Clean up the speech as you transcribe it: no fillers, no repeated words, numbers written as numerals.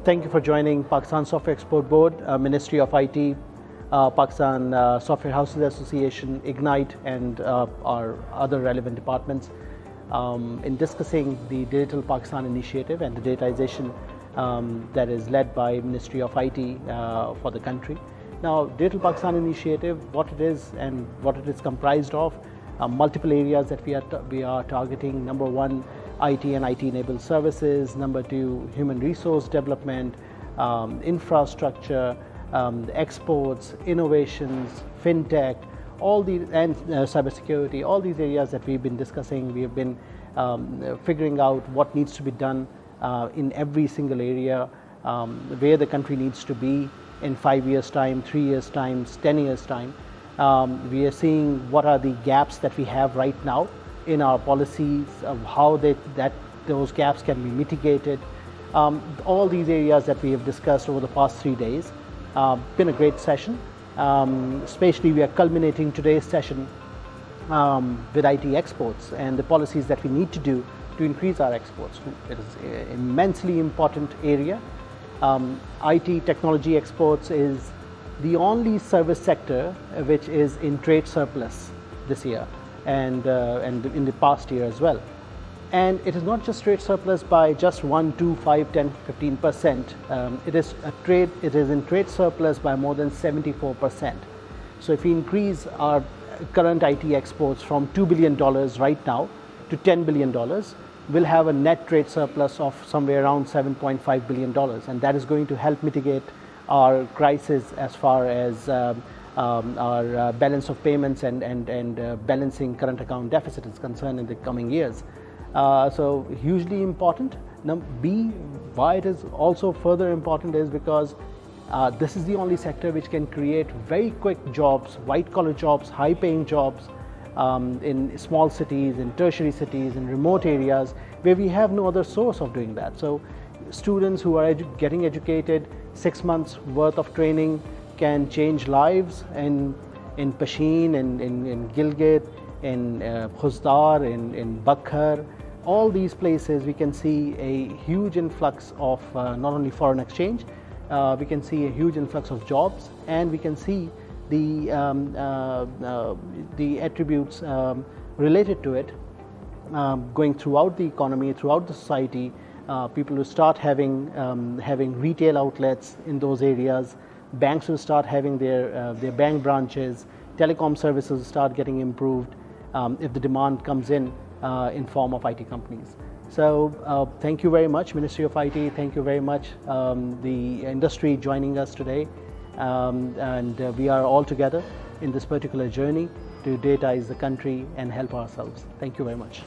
Thank you for joining Pakistan Software Export Board, Ministry of IT, Pakistan Software Houses Association, Ignite, and our other relevant departments in discussing the Digital Pakistan initiative and the digitization that is led by Ministry of IT for the country. Now, Digital Pakistan initiative, what it is and what it is comprised of, multiple areas that we are targeting. Number one, IT and IT-enabled services. Number two, human resource development, infrastructure, exports, innovations, fintech, all these, and cybersecurity. All these areas that we've been discussing, we have been figuring out what needs to be done in every single area, where the country needs to be in 5 years' time, 3 years' time, 10 years' time. We are seeing what are the gaps that we have right now in our policies, of how those gaps can be mitigated. All these areas that we have discussed over the past 3 days. Been a great session. Especially we are culminating today's session with IT exports and the policies that we need to do to increase our exports. It is an immensely important area. IT technology exports is the only service sector which is in trade surplus this year and in the past year as well. And it is not just trade surplus by just 1, 2, 5, 10, 15%. It is in trade surplus by more than 74%. So if we increase our current IT exports from $2 billion right now to $10 billion, we'll have a net trade surplus of somewhere around $7.5 billion. And that is going to help mitigate our crisis as far as our balance of payments and balancing current account deficit is concerned in the coming years. So hugely important. B, why it is also further important is because this is the only sector which can create very quick jobs, white-collar jobs, high-paying jobs in small cities, in tertiary cities, in remote areas where we have no other source of doing that. So students who are getting educated, 6 months worth of training can change lives in Pashin, in Gilgit, in Khuzdar, in Bakhar. All these places we can see a huge influx of not only foreign exchange, we can see a huge influx of jobs, and we can see the attributes related to it going throughout the economy, throughout the society. People will start having retail outlets in those areas. Banks will start having their bank branches. Telecom services will start getting improved if the demand comes in form of IT companies. So thank you very much, Ministry of IT. Thank you very much, the industry joining us today. And we are all together in this particular journey to digitize the country and help ourselves. Thank you very much.